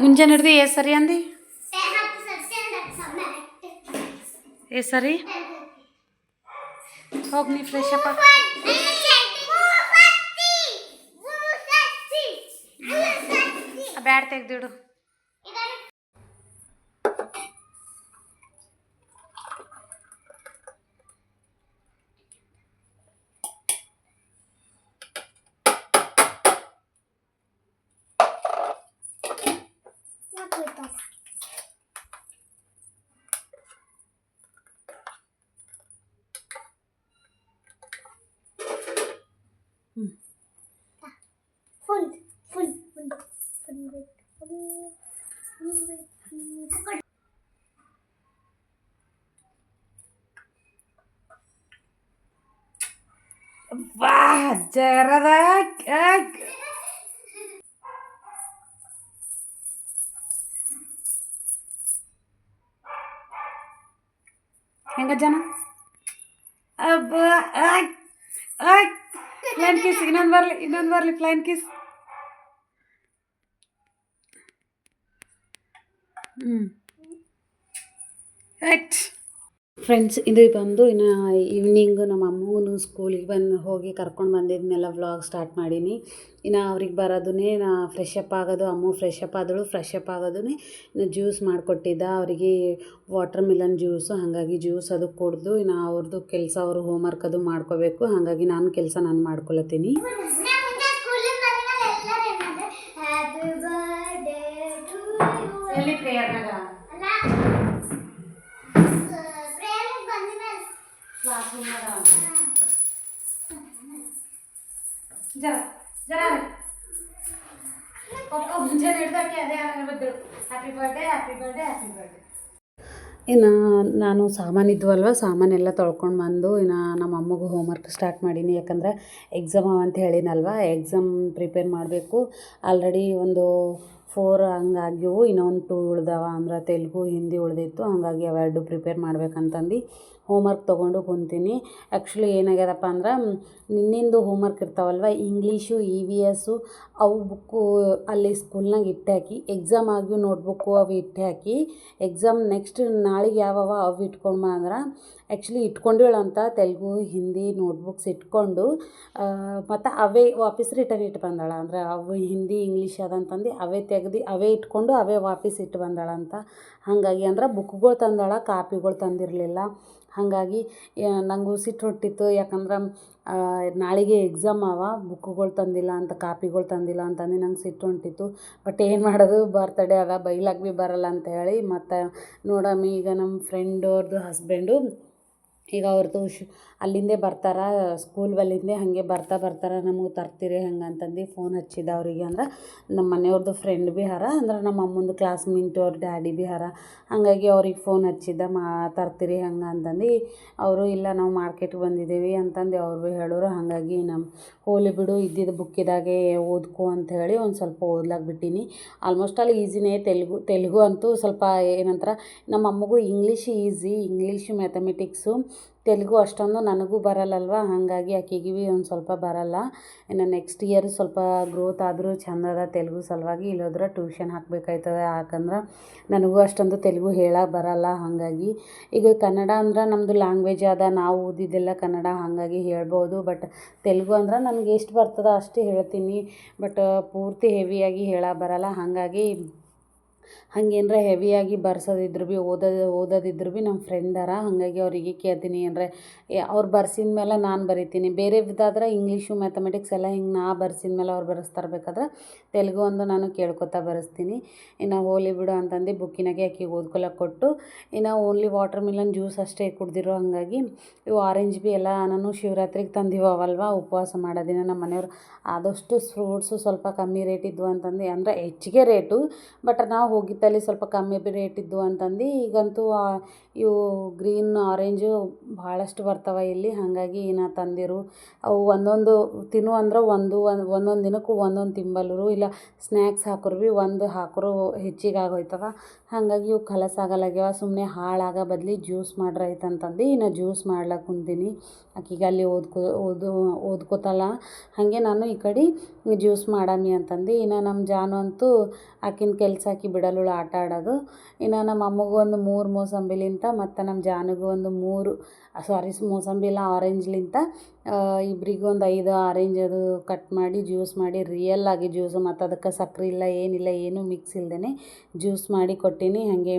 ಮುಂಜಾನೆ ಹಿಡ್ದು ಸರಿ ಅಂದಿ ಸರಿ ಹೋಗಿ ನೀ ಫ್ರೆಶ್ ಅಪ್ ಬ್ಯಾಡ್ ತೆಗ್ದಿಡು. ವಾ ಜರದ ಹೆಂಗ ಜನ ಪ್ಲೈನ್ ಕಿಸ್ ಇನ್ನೊಂದು ಬರ್ಲಿ ಪ್ಲೈನ್ ಕಿಸ್. ಫ್ರೆಂಡ್ಸ್, ಇದು ಬಂದು ಇನ್ನು ಈವ್ನಿಂಗ್ ನಮ್ಮ ಅಮ್ಮಗೂ ಸ್ಕೂಲಿಗೆ ಹೋಗಿ ಕರ್ಕೊಂಡು ಬಂದಿದ್ದನ್ನೆಲ್ಲ ವ್ಲಾಗ್ ಸ್ಟಾರ್ಟ್ ಮಾಡೀನಿ. ಇನ್ನು ಅವ್ರಿಗೆ ಬರೋದನ್ನೇ ನಾ ಫ್ರೆಶ್ ಅಪ್ ಆಗೋದು, ಅಮ್ಮ ಫ್ರೆಶ್ ಅಪ್ ಆದಳು. ಫ್ರೆಶ್ ಅಪ್ ಆಗೋದನ್ನೇ ಇನ್ನು ಜ್ಯೂಸ್ ಮಾಡಿಕೊಟ್ಟಿದ್ದ ಅವರಿಗೆ, ವಾಟರ್ ಮಿಲನ್ ಜ್ಯೂಸು. ಹಾಗಾಗಿ ಜ್ಯೂಸ್ ಅದು ಕುಡ್ದು ಇನ್ನು ಅವ್ರದ್ದು ಕೆಲಸ, ಅವರು ಹೋಮ್ವರ್ಕ್ ಅದು ಮಾಡ್ಕೋಬೇಕು. ಹಾಗಾಗಿ ನಾನು ಕೆಲಸ ನಾನು ಮಾಡ್ಕೊಳತ್ತೀನಿ. ಇನ್ನು ನಾನು ಸಾಮಾನಿದ್ವಲ್ವ, ಸಾಮಾನೆಲ್ಲ ತೊಳ್ಕೊಂಡು ಬಂದು ಇನ್ನು ನಮ್ಮ ಅಮ್ಮಗೂ ಹೋಮ್ವರ್ಕ್ ಸ್ಟಾರ್ಟ್ ಮಾಡೀನಿ. ಯಾಕಂದ್ರೆ ಎಕ್ಸಾಮ್ ಅಂತ ಹೇಳಿನಲ್ವ, ಎಕ್ಸಾಮ್ ಪ್ರಿಪೇರ್ ಮಾಡಬೇಕು. ಆಲ್ರೆಡಿ ಒಂದು 4 ಹಂಗಾಗಿವು, ಇನ್ನೊಂದು 2 ಉಳ್ದವ. ಅಂದ್ರೆ ತೆಲುಗು ಹಿಂದಿ ಉಳಿದಿತ್ತು. ಹಾಗಾಗಿ ಅವೆರಡು ಪ್ರಿಪೇರ್ ಮಾಡ್ಬೇಕಂತಂದು ಹೋಮ್ವರ್ಕ್ ತೊಗೊಂಡು ಕುಂತೀನಿ. ಆ್ಯಕ್ಚುಲಿ ಏನಾಗ್ಯದಪ್ಪ ಅಂದ್ರೆ, ನಿನ್ನಿಂದು ಹೋಮ್ವರ್ಕ್ ಇರ್ತಾವಲ್ವ, ಇಂಗ್ಲೀಷು EVS ಅವು ಬುಕ್ಕು ಅಲ್ಲಿ ಸ್ಕೂಲ್ನಾಗ ಇಟ್ಟಾಕಿ, ಎಕ್ಸಾಮ್ ಆಗಿ ನೋಟ್ಬುಕ್ಕು ಅವು ಇಟ್ಟಾಕಿ, ಎಕ್ಸಾಮ್ ನೆಕ್ಸ್ಟ್ ನಾಳೆಗೆ ಯಾವವ ಅವು ಇಟ್ಕೊಂಬ ಅಂದ್ರೆ, ಆ್ಯಕ್ಚುಲಿ ಇಟ್ಕೊಂಡಿಳಂತ ತೆಲುಗು ಹಿಂದಿ ನೋಟ್ಬುಕ್ಸ್ ಇಟ್ಕೊಂಡು ಮತ್ತು ಅವೇ ವಾಪಸ್ ರಿಟರ್ನ್ ಇಟ್ಟು ಬಂದಾಳ. ಅಂದ್ರೆ ಅವು ಹಿಂದಿ ಇಂಗ್ಲೀಷ್ ಅದಂತಂದು ಅವೇ ತೆಗ್ದು ಅವೇ ಇಟ್ಕೊಂಡು ಅವೇ ವಾಪಸ್ ಇಟ್ಟು ಬಂದಾಳಂತ. ಹಾಗಾಗಿ ಅಂದ್ರೆ ಬುಕ್ಗಳು ತಂದಾಳ, ಕಾಪಿಗಳು ತಂದಿರಲಿಲ್ಲ. ಹಾಗಾಗಿ ನನಗೂ ಸಿಟ್ಟು ಹೊಟ್ಟಿತ್ತು. ಯಾಕಂದ್ರೆ ನಾಳೆಗೆ ಎಕ್ಸಾಮ್ ಅವ, ಬುಕ್කුಗಳು ತಂದಿಲ್ಲ ಅಂತ, ಕಾಪಿಗಳು ತಂದಿಲ್ಲ ಅಂತಂದು ನಂಗೆ ಸಿಟ್ಟು ಹೊಂಟಿತ್ತು. ಬಟ್ ಏನು ಮಾಡೋದು, ಬರ್ತಡೇ ಅದ, ಬೈಲಾಗ ಭೀ ಬರಲ್ಲ ಅಂತ ಹೇಳಿ ಮತ್ತು ನೋಡಮ್ಮಿ. ಈಗ ನಮ್ಮ ಫ್ರೆಂಡ್ ಅವ್ರದ್ದು ಹಸ್ಬೆಂಡು ಈಗ ಅವ್ರದ್ದು ಅಲ್ಲಿಂದೇ ಬರ್ತಾರೆ, ಸ್ಕೂಲ್ ಬಲ್ಲಿಂದೇ. ಹಾಗೆ ಬರ್ತಾರೆ, ನಮಗೆ ತರ್ತೀರಿ ಹಂಗೆ ಅಂತಂದು ಫೋನ್ ಹಚ್ಚಿದ್ದ ಅವರಿಗೆ. ಅಂದ್ರೆ ನಮ್ಮ ಮನೆಯವ್ರದ್ದು ಫ್ರೆಂಡ್ ಭೀ ಹರ, ಅಂದ್ರೆ ನಮ್ಮ ಅಮ್ಮಂದು ಕ್ಲಾಸ್ಮೇಟ್ ಅವ್ರ ಡ್ಯಾಡಿ ಭೀ ಹರ. ಹಾಗಾಗಿ ಅವ್ರಿಗೆ ಫೋನ್ ಹಚ್ಚಿದ್ದ, ತರ್ತೀರಿ ಹಂಗೆ ಅಂತಂದು. ಅವರು ಇಲ್ಲ ನಾವು ಮಾರ್ಕೆಟ್ಗೆ ಬಂದಿದ್ದೀವಿ ಅಂತಂದು ಅವ್ರು ಭೀ ಹೇಳೋರು. ಹಾಗಾಗಿ ನಮ್ಮ ಹೋಲಿ ಬಿಡು, ಇದ್ದಿದ್ದು ಬುಕ್ಕಿದಾಗೆ ಓದ್ಕೊ ಅಂತ ಹೇಳಿ ಒಂದು ಸ್ವಲ್ಪ ಓದ್ಲಾಕ್ ಬಿಟ್ಟೀನಿ. ಆಲ್ಮೋಸ್ಟ್ ಆಲ್ ಈಸಿನೇ. ತೆಲುಗು ಅಂತೂ ಸ್ವಲ್ಪ ಏನಂತಾರೆ, ನಮ್ಮ ಅಮ್ಮಗೂ English easy, English mathematics. Telugu ಅಷ್ಟೊಂದು ನನಗೂ ಬರಲ್ಲಲ್ವ, ಹಾಗಾಗಿ ಆಕೆಗೆ ಭೀ ಒಂದು ಸ್ವಲ್ಪ ಬರಲ್ಲ. ಇನ್ನು ನೆಕ್ಸ್ಟ್ ಇಯರ್ ಸ್ವಲ್ಪ ಗ್ರೋತ್ ಆದರೂ ಚೆಂದದ ತೆಲುಗು ಸಲುವಾಗಿ. ಇಲ್ಲೋದ್ರೆ ಟ್ಯೂಷನ್ ಹಾಕಬೇಕಾಯ್ತದೆ, ಯಾಕಂದ್ರೆ ನನಗೂ ಅಷ್ಟೊಂದು ತೆಲುಗು ಹೇಳಕ್ಕೆ ಬರಲ್ಲ. ಹಾಗಾಗಿ ಈಗ ಕನ್ನಡ ಅಂದ್ರೆ ನಮ್ಮದು ಲ್ಯಾಂಗ್ವೇಜ್ ಅದ, ನಾವು ಓದಿದ್ದೆಲ್ಲ ಕನ್ನಡ, ಹಾಗಾಗಿ ಹೇಳ್ಬೋದು. ಬಟ್ ತೆಲುಗು ಅಂದ್ರೆ ನನಗೆ ಎಷ್ಟು ಬರ್ತದೆ ಅಷ್ಟೇ ಹೇಳ್ತೀನಿ. ಬಟ್ ಪೂರ್ತಿ ಹೆವಿಯಾಗಿ ಹೇಳಕ್ಕೆ ಬರಲ್ಲ. ಹಾಗಾಗಿ ಹಂಗೇನರ ಹೆವಿಯಾಗಿ ಬರ್ಸೋದಿದ್ರು ಭೀ ಓದೋದಿದ್ರು ಭೀ ನಮ್ಮ ಫ್ರೆಂಡ್ ಅರ. ಹಾಗಾಗಿ ಅವರಿಗೆ ಕೇಳ್ತೀನಿ. ಅಂದರೆ ಅವ್ರು ಬರ್ಸಿದ ಮೇಲೆ ನಾನು ಬರಿತೀನಿ. ಬೇರೆದಾದ್ರೆ ಇಂಗ್ಲೀಷು ಮ್ಯಾಥಮೆಟಿಕ್ಸ್ ಎಲ್ಲ ಹಿಂಗೆ ನಾ ಬರ್ಸಿದ ಮೇಲೆ ಅವ್ರು ಬರೆಸ್ತಾರೆ. ಬೇಕಾದ್ರೆ ತೆಲುಗು ಒಂದು ನಾನು ಕೇಳ್ಕೊತಾ ಬರೆಸ್ತೀನಿ. ಇನ್ನು ಹೋಲಿ ಬಿಡು ಅಂತಂದು ಬುಕ್ಕಿನಾಗೆ ಆಕೆಗೆ ಓದ್ಕೊಳಕ್ಕೆ ಕೊಟ್ಟು, ಇನ್ನು ಓನ್ಲಿ ವಾಟರ್ ಮಿಲನ್ ಜ್ಯೂಸ್ ಅಷ್ಟೇ ಕುಡ್ದಿರೋ. ಹಾಗಾಗಿ ಇವು ಆರೆಂಜ್ ಭೀ ಎಲ್ಲ ನಾನು ಶಿವರಾತ್ರಿಗೆ ತಂದಿವಲ್ವ, ಉಪವಾಸ ಮಾಡೋದಿನ ನಮ್ಮ ಮನೆಯವ್ರು ಆದಷ್ಟು ಫ್ರೂಟ್ಸು ಸ್ವಲ್ಪ ಕಮ್ಮಿ ರೇಟ್ ಇದ್ವು ಅಂತಂದು, ಅಂದರೆ ಹೆಚ್ಚಿಗೆ ರೇಟು, ಬಟ್ ನಾವು ಹೋಗಿದ್ದಲ್ಲಿ ಸ್ವಲ್ಪ ಕಮ್ಮಿ ರೇಟ್ ಇದ್ವು ಅಂತಂದು. ಈಗಂತೂ ಇವು ಗ್ರೀನ್ ಆರೆಂಜು ಭಾಳಷ್ಟು ಬರ್ತಾವೆ ಇಲ್ಲಿ. ಹಾಗಾಗಿ ನಾ ತಂದಿರು. ಅವು ಒಂದೊಂದು ತಿನ್ನು ಅಂದ್ರೆ ಒಂದೊಂದು ದಿನಕ್ಕೂ ಒಂದೊಂದು ತಿಂಬಲ್ಲರು. ಇಲ್ಲ ಸ್ನ್ಯಾಕ್ಸ್ ಹಾಕೋರು ಭೀ ಒಂದು ಹಾಕೋರು ಹೆಚ್ಚಿಗೆ ಆಗೋಯ್ತವ. ಹಾಗಾಗಿ ಇವು ಕಲಸಾಗಲ್ಲಾಗ್ಯವ. ಸುಮ್ಮನೆ ಹಾಳಾಗೋ ಬದ್ಲಿ ಜ್ಯೂಸ್ ಮಾಡ್ರೈತಂತಂದು ಇನ್ನು ಜ್ಯೂಸ್ ಮಾಡ್ಲಕ್ಕೆ ಕುಂತೀನಿ. ಆಕಿಗೆ ಅಲ್ಲಿ ಓದ್ಕೋತಾಳ. ಹಾಗೆ ನಾನು ಈ ಕಡೆ ಜ್ಯೂಸ್ ಮಾಡಮಿ ಅಂತಂದು. ಇನ್ನು ನಮ್ಮ ಜಾನು ಅಂತೂ ಆಕಿನ ಕೆಲಸ ಆಕಿ ಬಿಡಲು ಆಟ ಆಡೋದು. ಇನ್ನು ನಮ್ಮ ಅಮ್ಮಗೂ ಒಂದು 3 ಮೋಸಂಬಿಲಿಂತ ಮತ್ತು ನಮ್ಮ ಜಾನಿಗೂ ಒಂದು 3 ಮೋಸಂಬಿ ಇಲ್ಲ ಆರೆಂಜ್ಲಿಂತ ಇಬ್ಬರಿಗೂ ಒಂದು 5 ಆರೆಂಜ್ ಅದು ಕಟ್ ಮಾಡಿ ಜ್ಯೂಸ್ ಮಾಡಿ ರಿಯಲ್ ಆಗಿ ಜ್ಯೂಸು, ಮತ್ತು ಅದಕ್ಕೆ ಸಕ್ಕರೆ ಇಲ್ಲ ಏನಿಲ್ಲ ಏನೂ ಮಿಕ್ಸ್ ಇಲ್ಲದೇ ಜ್ಯೂಸ್ ಮಾಡಿ ಕೊಟ್ಟೀನಿ. ಹಾಗೆ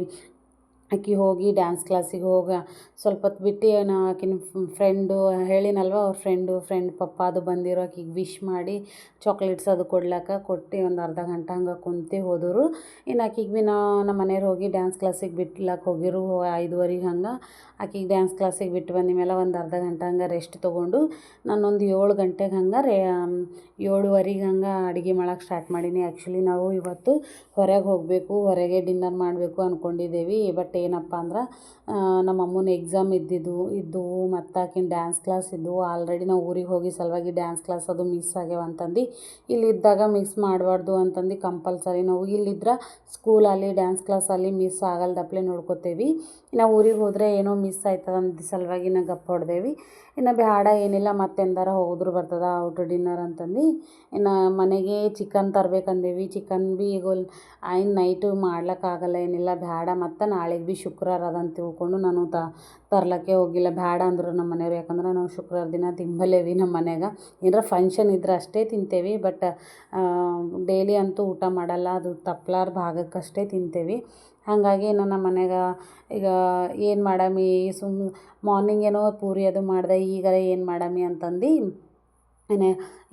ಆಕಿ ಹೋಗಿ ಡ್ಯಾನ್ಸ್ ಕ್ಲಾಸಿಗೆ ಸ್ವಲ್ಪ ಹೊತ್ತು ಬಿಟ್ಟು ಆಕಿನ ಫ್ರೆಂಡು ಹೇಳಿನಲ್ವ, ಅವ್ರ ಫ್ರೆಂಡ್ ಪಪ್ಪ ಅದು ಬಂದಿರೋ ಆಕಿಗೆ ವಿಶ್ ಮಾಡಿ ಚಾಕ್ಲೇಟ್ಸ್ ಅದು ಕೊಟ್ಟು ಒಂದು ಅರ್ಧ ಗಂಟೆ ಹಂಗೆ ಕುಂತು ಹೋದರು. ಇನ್ನು ಆಕಿಗೆ ಭೀ ನಮ್ಮ ಮನೆಯವ್ರು ಹೋಗಿ ಡ್ಯಾನ್ಸ್ ಕ್ಲಾಸಿಗೆ ಬಿಟ್ಲಕ್ಕೆ ಹೋಗಿರು 5:30 ಹಂಗೆ. ಆಕಿಗೆ ಡ್ಯಾನ್ಸ್ ಕ್ಲಾಸಿಗೆ ಬಿಟ್ಟು ಬಂದ ಮೇಲೆ ಒಂದು ಅರ್ಧ ಗಂಟೆ ಹಂಗೆ ರೆಸ್ಟ್ ತೊಗೊಂಡು ನಾನೊಂದು 7 ಗಂಟೆಗೆ ಹಂಗೆ 7:30 ಹಂಗೆ ಅಡುಗೆ ಮಾಡೋಕ್ಕೆ ಸ್ಟಾರ್ಟ್ ಮಾಡೀನಿ. ಆ್ಯಕ್ಚುಲಿ ನಾವು ಇವತ್ತು ಹೊರಗೆ ಹೋಗಬೇಕು, ಹೊರಗೆ ಡಿನ್ನರ್ ಮಾಡಬೇಕು ಅಂದ್ಕೊಂಡಿದ್ದೇವೆ. ಬಟ್ ಏನಪ್ಪ ಅಂದ್ರೆ ನಮ್ಮ ಅಮ್ಮನ ಎಕ್ಸಾಮ್ ಇದ್ದವು ಮತ್ತು ಆಕಿನ ಡ್ಯಾನ್ಸ್ ಕ್ಲಾಸ್ ಇದ್ದವು. ಆಲ್ರೆಡಿ ನಾವು ಊರಿಗೆ ಹೋಗಿ ಸಲುವಾಗಿ ಡ್ಯಾನ್ಸ್ ಕ್ಲಾಸ್ ಅದು ಮಿಸ್ ಆಗ್ಯಾವ ಅಂತಂದು, ಇಲ್ಲಿದ್ದಾಗ ಮಿಸ್ ಮಾಡಬಾರ್ದು ಅಂತಂದು ಕಂಪಲ್ಸರಿ ನಾವು ಇಲ್ಲಿದ್ರೆ ಸ್ಕೂಲಲ್ಲಿ ಡ್ಯಾನ್ಸ್ ಕ್ಲಾಸಲ್ಲಿ ಮಿಸ್ ಆಗಲ್ದಪ್ಲೆ ನೋಡ್ಕೋತೇವೆ. ನಾವು ಊರಿಗೆ ಹೋದರೆ ಏನೋ ಮಿಸ್ ಆಯ್ತದ ಅಂದ ಸಲುವಾಗಿ ನಾವು ಗಪ್ ಹೊಡೆದೇವಿ. ಇನ್ನು ಬೇಡ ಏನಿಲ್ಲ ಮತ್ತೆಂದಾರ ಹೋದ್ರೆ ಬರ್ತದ ಔಟ್ ಡಿನ್ನರ್ ಅಂತಂದು ಇನ್ನು ಮನೆಗೆ ಚಿಕನ್ ತರಬೇಕಂದೇವಿ. ಚಿಕನ್ ಭೀ ಈಗ ನೈಟು ಮಾಡ್ಲಿಕ್ಕಾಗಲ್ಲ ಏನಿಲ್ಲ ಬೇಡ, ಮತ್ತು ನಾಳೆಗೆ ಭೀ ಶುಕ್ರವಾರ ಅದಂತ ತಿಳ್ಕೊಂಡು ನಾನು ತರ್ಲಿಕ್ಕೆ ಹೋಗಿಲ್ಲ. ಬೇಡ ಅಂದರು ನಮ್ಮ ಮನೆಯವ್ರು. ಯಾಕಂದ್ರೆ ನಾವು ಶುಕ್ರವಾರ ದಿನ ತಿಂಬಲೇವಿ ನಮ್ಮ ಮನೆಯಾಗ. ಏನಾರ ಫಂಕ್ಷನ್ ಇದ್ರೆ ಅಷ್ಟೇ ತಿಂತೇವೆ, ಬಟ್ ಡೈಲಿ ಅಂತೂ ಊಟ ಮಾಡಲ್ಲ. ಅದು ತಪ್ಪಲಾರ ಭಾಗಕ್ಕಷ್ಟೇ ತಿಂತೇವೆ. ಹಾಗಾಗಿ ನಮ್ಮ ಮನೆಯಾಗ ಈಗ ಏನು ಮಾಡಮಿ, ಮಾರ್ನಿಂಗ್ ಏನೋ ಪೂರಿ ಅದು ಮಾಡಿದೆ, ಈಗ ಏನು ಮಾಡಮಿ ಅಂತಂದು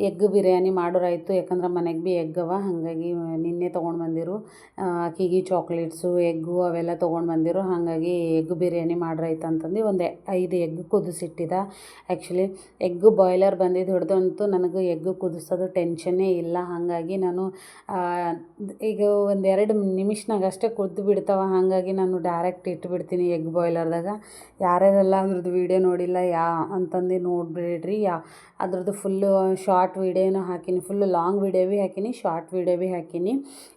ಎಗ್ ಬಿರಿಯಾನಿ ಮಾಡೋರಾಯಿತು. ಯಾಕಂದ್ರೆ ಮನೆಗೆ ಭೀ ಎಗ್ ಅವ, ಹಾಗಾಗಿ ನಿನ್ನೆ ತೊಗೊಂಡು ಬಂದಿರು. ಆಕಿಗೆ ಚಾಕ್ಲೇಟ್ಸು ಎಗ್ಗು ಅವೆಲ್ಲ ತೊಗೊಂಡು ಬಂದಿರು. ಹಾಗಾಗಿ ಎಗ್ ಬಿರಿಯಾನಿ ಮಾಡ್ರಾಯ್ತು ಅಂತಂದು ಒಂದು 5 ಎಗ್ ಕುದಿಸಿಟ್ಟಿದ್ದ. ಆ್ಯಕ್ಚುಲಿ ಎಗ್ಗು ಬಾಯ್ಲರ್ ಬಂದಿದ್ದು ಹಿಡ್ದಂತೂ ನನಗೆ ಎಗ್ಗು ಕುದಿಸೋದು ಟೆನ್ಷನ್ನೇ ಇಲ್ಲ. ಹಾಗಾಗಿ ನಾನು ಈಗ ಒಂದು 2 ನಿಮಿಷನಾಗ ಅಷ್ಟೇ ಕುದ್ದು ಬಿಡ್ತಾವೆ. ಹಾಗಾಗಿ ನಾನು ಡೈರೆಕ್ಟ್ ಇಟ್ಬಿಡ್ತೀನಿ ಎಗ್ ಬಾಯ್ಲರ್ದಾಗ. ಯಾರ್ಯಾರೆಲ್ಲ ಅದ್ರದ್ದು ವೀಡಿಯೋ ನೋಡಿಲ್ಲ ಅಂತಂದು ನೋಡಿಬಿಡ್ರಿ. ಅದ್ರದ್ದು ಫುಲ್ಲು ಶಾರ್ಟ್ ವೀಡಿಯೋನೂ ಹಾಕೀನಿ, ಫುಲ್ಲು ಲಾಂಗ್ ವೀಡಿಯೋ ಭೀ ಹಾಕೀನಿ, ಶಾರ್ಟ್ ವೀಡಿಯೋ ಭೀ ಹಾಕೀನಿ.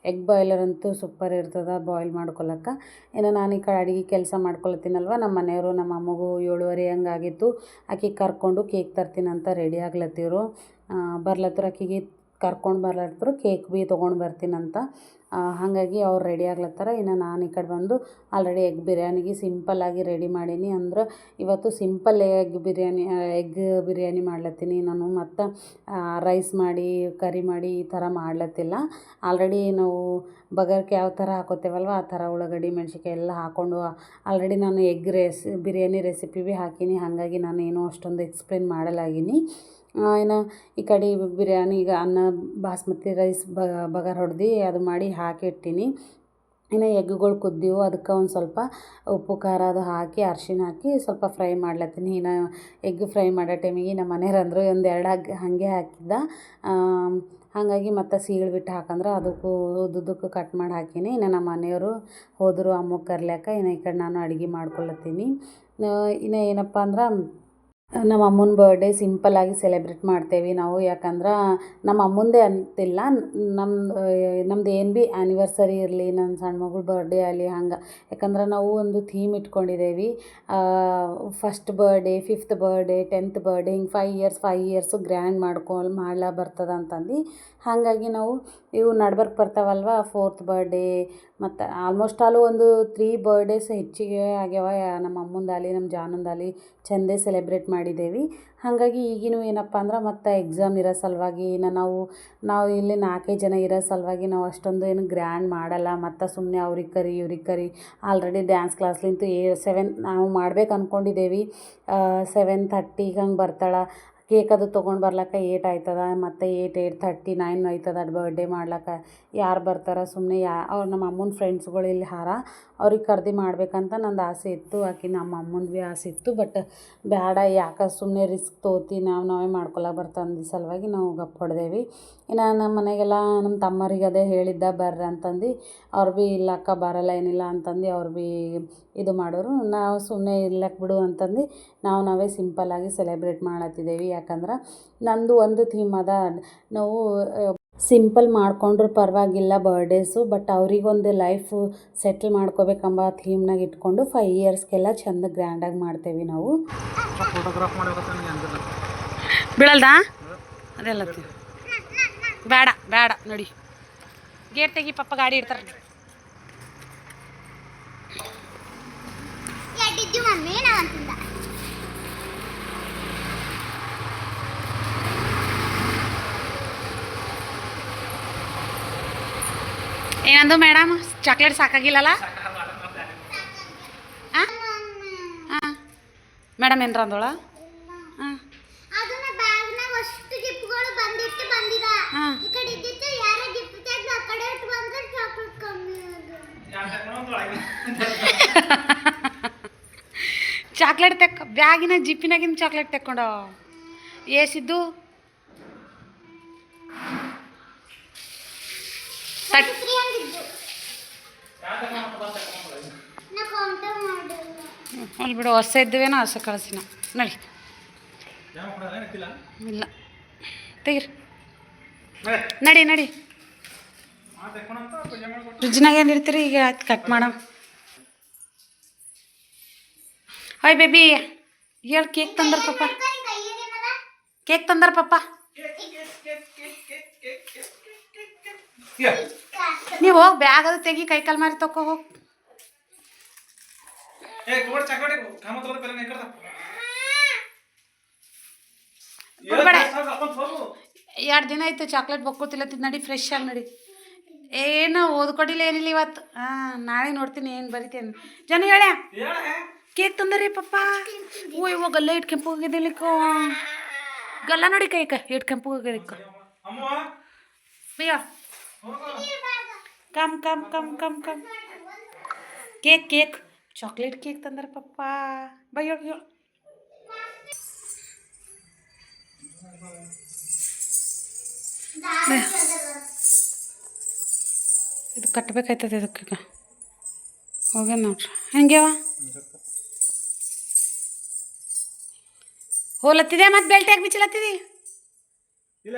ಎಗ್ ಬಾಯ್ಲರ್ ಅಂತೂ ಸೂಪರ್ ಇರ್ತದೆ ಬಾಯ್ಲ್ ಮಾಡ್ಕೊಳಕ್ಕೆ. ಇನ್ನು ನಾನು ಈ ಕಡೆ ಅಡುಗೆ ಕೆಲಸ ಮಾಡ್ಕೊಳತ್ತೀನಲ್ವ, ನಮ್ಮ ಮನೆಯವರು ನಮ್ಮ ಅಮ್ಮಗೂ 7:30 ಹಂಗಾಗಿತ್ತು. ಆಕಿಗೆ ಕರ್ಕೊಂಡು ಕೇಕ್ ತರ್ತೀನಂತ ರೆಡಿ ಆಗ್ಲತ್ತಿರು. ಬರ್ಲತ್ತರ ಆಕಿಗೆ ಕರ್ಕೊಂಡು ಬರ್ಲತ್ತರು, ಕೇಕ್ ಭೀ ತೊಗೊಂಡು ಬರ್ತೀನಂತ. ಹಾಗಾಗಿ ಅವ್ರು ರೆಡಿ ಆಗ್ಲತ್ತಾರ. ಇನ್ನು ನಾನು ಈ ಕಡೆ ಬಂದು ಆಲ್ರೆಡಿ ಎಗ್ ಬಿರಿಯಾನಿಗೆ ಸಿಂಪಲ್ಲಾಗಿ ರೆಡಿ ಮಾಡೀನಿ. ಅಂದ್ರೆ ಇವತ್ತು ಸಿಂಪಲ್ ಎಗ್ ಬಿರಿಯಾನಿ ಮಾಡ್ಲತ್ತೀನಿ ನಾನು. ಮತ್ತು ರೈಸ್ ಮಾಡಿ ಕರಿ ಮಾಡಿ ಈ ಥರ ಮಾಡ್ಲತ್ತಿಲ್ಲ. ಆಲ್ರೆಡಿ ನಾವು ಬಗರ್ಗೆ ಯಾವ ಥರ ಹಾಕೋತೇವಲ್ವ ಆ ಥರ ಉಳ್ಳಾಗಡ್ಡಿ ಮೆಣ್ಸಿನ್ಕಾಯಿ ಎಲ್ಲ ಹಾಕ್ಕೊಂಡು ಆಲ್ರೆಡಿ ನಾನು ಬಿರಿಯಾನಿ ರೆಸಿಪಿ ಭೀ ಹಾಕೀನಿ. ಹಾಗಾಗಿ ನಾನು ಏನೂ ಅಷ್ಟೊಂದು ಎಕ್ಸ್ಪ್ಲೇನ್ ಮಾಡಲಾಗೀನಿ. ಇನ್ನು ಈ ಕಡೆ ಬಿರಿಯಾನಿಗೆ ಅನ್ನ ಬಾಸ್ಮತಿ ರೈಸ್ ಬಗಾರ್ ಹೊಡೆದು ಅದು ಮಾಡಿ ಹಾಕಿಟ್ಟಿನಿ. ಇನ್ನು ಎಗ್ಗುಗಳು ಕುದ್ದೀವು, ಅದಕ್ಕೆ ಒಂದು ಸ್ವಲ್ಪ ಉಪ್ಪು ಖಾರ ಅದು ಹಾಕಿ ಅರ್ಶಿಣ ಹಾಕಿ ಸ್ವಲ್ಪ ಫ್ರೈ ಮಾಡ್ಲತ್ತೀನಿ. ಇನ್ನು ಎಗ್ ಫ್ರೈ ಮಾಡೋ ಟೈಮಿಗೆ ನಮ್ಮ ಮನೆಯವ್ರು ಅಂದರು ಒಂದು 2 ಹಾಗೆ ಹಾಕಿದ್ದ. ಹಾಗಾಗಿ ಮತ್ತು ಸೀಳ್ಬಿಟ್ಟು ಹಾಕಂದ್ರೆ ಅದಕ್ಕೂ ಉದ್ದುದ್ದಕ್ಕೂ ಕಟ್ ಮಾಡಿ ಹಾಕೀನಿ. ಇನ್ನು ನಮ್ಮ ಮನೆಯವರು ಹೋದರು ಅಮ್ಮಗೆ ಕರ್ಲ್ಯಾಕ. ಇನ್ನು ಈ ಕಡೆ ನಾನು ಅಡುಗೆ ಮಾಡ್ಕೊಳತ್ತೀನಿ. ಇನ್ನು ಏನಪ್ಪ ಅಂದ್ರೆ ನಮ್ಮ ಅಮ್ಮನ ಬರ್ಡೇ ಸಿಂಪಲ್ಲಾಗಿ ಸೆಲೆಬ್ರೇಟ್ ಮಾಡ್ತೇವೆ ನಾವು. ಯಾಕಂದ್ರೆ ನಮ್ಮ ಅಮ್ಮಂದೇ ಅಂತಿಲ್ಲ, ನಮ್ದು ಏನು ಭೀ ಆ್ಯನಿವರ್ಸರಿ ಇರಲಿ, ನನ್ನ ಸಣ್ಣ ಮಗಳ ಬರ್ಡೇ ಆಗಲಿ ಹಂಗೆ. ಯಾಕಂದ್ರೆ ನಾವು ಒಂದು ಥೀಮ್ ಇಟ್ಕೊಂಡಿದ್ದೇವೆ. First birthday, 5th birthday, 10th birthday ಹಿಂಗೆ 5 ಇಯರ್ಸು ಗ್ರ್ಯಾಂಡ್ ಮಾಡ್ಲಾ ಬರ್ತದೆ ಅಂತಂದು. ಹಾಗಾಗಿ ನಾವು ಇವು ನಡ್ಬರ್ಕ್ ಬರ್ತಾವಲ್ವ 4th ಬರ್ಡೇ ಮತ್ತು ಆಲ್ಮೋಸ್ಟ್ ಆಲ್ ಒಂದು 3 ಬರ್ಡೇಸ್ ಹೆಚ್ಚಿಗೆ ಆಗ್ಯಾವ. ನಮ್ಮ ಅಮ್ಮಂದಾಗಲಿ ನಮ್ಮ ಜಾನಂದಾಗಲಿ ಚೆಂದೇ ಸೆಲೆಬ್ರೇಟ್ ಮಾಡಿದ್ದೇವೆ. ಹಾಗಾಗಿ ಈಗಿನೂ ಏನಪ್ಪ ಅಂದ್ರೆ ಮತ್ತು ಎಕ್ಸಾಮ್ ಇರೋ ಸಲುವಾಗಿ ನಾವು ಇಲ್ಲಿ 4 ಜನ ಇರೋ ಸಲುವಾಗಿ ನಾವು ಅಷ್ಟೊಂದು ಏನು ಗ್ರ್ಯಾಂಡ್ ಮಾಡಲ್ಲ. ಮತ್ತು ಸುಮ್ಮನೆ ಅವ್ರಿಗೆ ಕರಿ ಇವ್ರಿಗೆ ಕರಿ. ಆಲ್ರೆಡಿ ಡ್ಯಾನ್ಸ್ ಕ್ಲಾಸ್ಲಿಂತೂ 7 ನಾವು ಮಾಡ್ಬೇಕು ಅಂದ್ಕೊಂಡಿದ್ದೇವೆ. 7:30 ಹಂಗೆ ಬರ್ತಾಳೆ. ಕೇಕ್ ಅದು ತೊಗೊಂಡು ಬರ್ಲಿಕ್ಕೆ 8 ಆಯ್ತದ. ಮತ್ತು 8:30 9 ಆಯ್ತದ ಬರ್ಡೇ ಮಾಡ್ಲಿಕ್ಕೆ. ಯಾರು ಬರ್ತಾರೆ ಸುಮ್ಮನೆ ಅವ್ರು ನಮ್ಮ ಅಮ್ಮನ ಫ್ರೆಂಡ್ಸ್ಗಳು ಇಲ್ಲಿ ಅವ್ರಿಗೆ ಕರ್ದು ಮಾಡ್ಬೇಕಂತ ನಂದು ಆಸೆ ಇತ್ತು. ನಮ್ಮ ಅಮ್ಮಂದು ಭೀ ಆಸೆ ಇತ್ತು. ಬಟ್ ಬೇಡ ಯಾಕೆ ಸುಮ್ಮನೆ ರಿಸ್ಕ್ ತೊಗೊತಿ, ನಾವೇ ಮಾಡ್ಕೊಳಕ್ಕೆ ಬರ್ತದೆ ಅಂದ ಸಲುವಾಗಿ ನಾವು ಗಪ್ ಹೊಡೆದೇವಿ. ಇನ್ನು ನಮ್ಮ ಮನೆಗೆಲ್ಲ ನಮ್ಮ ತಮ್ಮರಿಗೆ ಅದೇ ಹೇಳಿದ್ದ ಬರ್ರಿ ಅಂತಂದು. ಅವ್ರು ಭೀ ಇಲ್ಲ ಅಕ್ಕ ಬರಲ್ಲ ಏನಿಲ್ಲ ಅಂತಂದು ಅವ್ರು ಭೀ ಇದು ಮಾಡೋರು. ನಾವು ಸುಮ್ಮನೆ ಇರ್ಲಕ್ಕೆ ಬಿಡು ಅಂತಂದು ನಾವೇ ಸಿಂಪಲ್ಲಾಗಿ ಸೆಲೆಬ್ರೇಟ್ ಮಾಡತ್ತಿದ್ದೇವೆ. ಯಾಕಂದ್ರೆ ನಂದು ಒಂದು ಥೀಮ್ ಅದ, ನಾವು ಸಿಂಪಲ್ ಮಾಡ್ಕೊಂಡ್ರೂ ಪರವಾಗಿಲ್ಲ ಬರ್ಡೇಸು, ಬಟ್ ಅವ್ರಿಗೊಂದು ಲೈಫು ಸೆಟ್ಲ್ ಮಾಡ್ಕೋಬೇಕಂಬ ಥೀಮ್ನಾಗ ಇಟ್ಕೊಂಡು 5 ಇಯರ್ಸ್ಗೆಲ್ಲ ಚಂದ ಗ್ರ್ಯಾಂಡಾಗಿ ಮಾಡ್ತೇವೆ ನಾವು. ಬೀಳಲ್ದಾ ಅದೆಲ್ಲ ಬೇಡ ಬೇಡ ನೋಡಿ, ಗೇಟ್ ತೆಗಿ ಪಪ್ಪ, ಗಾಡಿ ಇಡ್ತಾರೆ. ಏನಂದು ಮೇಡಮ್, ಚಾಕ್ಲೇಟ್ ಸಾಕಾಗಿಲ್ಲಲ್ಲ? ಹಾಂ ಹಾಂ ಮೇಡಮ್ ಏನರ ಅಂದೋಳ? ಹಾಂ ಚಾಕ್ಲೇಟ್ ಬ್ಯಾಗಿನ ಜಿಪ್ಪಿನಾಗಿನ ಚಾಕ್ಲೇಟ್ ತೆಕ್ಕೊಂಡ ಏಸಿದ್ದು ಅಲ್ಲಿ ಬಿಡು, ಹೊಸ ಇದ್ದೇವೇನೋ ಹೊಸ ಕಳಿಸಿನ ನಡಿ. ಇಲ್ಲ ತೆಗಿರಿ, ನಡಿ ನಡಿ. ಫ್ರಿಜ್ನಾಗ ಏನು ಇರ್ತೀರಿ ಈಗ? ಆಯ್ತು ಕಟ್ ಮಾಡ. ಹಾಯ್ ಬೇಬಿ, ಹೇಳು. ಕೇಕ್ ತಂದರ್ ಪಪ್ಪ, ಕೇಕ್ ತಂದರ್ ಪಪ್ಪ. ನೀವು ಹೋಗಿ ಬ್ಯಾಗ್ ಅದು ತೆಗಿ, ಕೈ ಕಾಲು ಮಾರಿ ತಗೋ ಹೋಗಿ. ಬಿಡ್ಬೇಡ, 2 ದಿನ ಆಯ್ತು ಚಾಕ್ಲೇಟ್ ಬಕ್ಕೋತಿಲ್ಲತ್ತಿದ್ದು. ನಡಿ ಫ್ರೆಶ್ ಆಗಿ ನಡಿ. ಏನು ಓದ್ಕೊಡಿಲ್ಲ ಏನಿಲ್ಲ ಇವತ್ತು. ಹಾಂ, ನಾಳೆ ನೋಡ್ತೀನಿ ಏನು ಬರಿತೇನೆ. ಜನ ಹೇಳ್ಯ ಕೇಕ್ ತಂದರಿ ಪಪ್ಪ. ಓ ಇವಾಗ ಗಲ್ಲ ಇಟ್ಟು ಕೆಂಪು ಹೋಗಿದ್ದಿಲ್ಲಿಕ್ಕೋ, ಗಲ್ಲ ನೋಡಿ ಕೈ ಇಟ್ಟು ಕೆಂಪು ಹೋಗಿದ್ದಕ್ಕ. ಭಯ್ಯ come come come come come. Cake cake chocolate cake ತಂದರ ಪಪ್ಪ. ಬೈ ಹೇಳು ಹೇಳು. ಇದು ಕಟ್ಟಬೇಕಾಯ್ತದೆ ಇದಕ್ಕೀಗ. ಹೋಗ್ಯ ನೋಡ್ರಿ ಹೆಂಗ್ಯಾವ ಹೋಲತ್ತಿದೆ. ಮತ್ತು ಬೆಲ್ಟ್ ಯಾಕೆ ಬಿಚ್ಚಲತ್ತಿದಿ?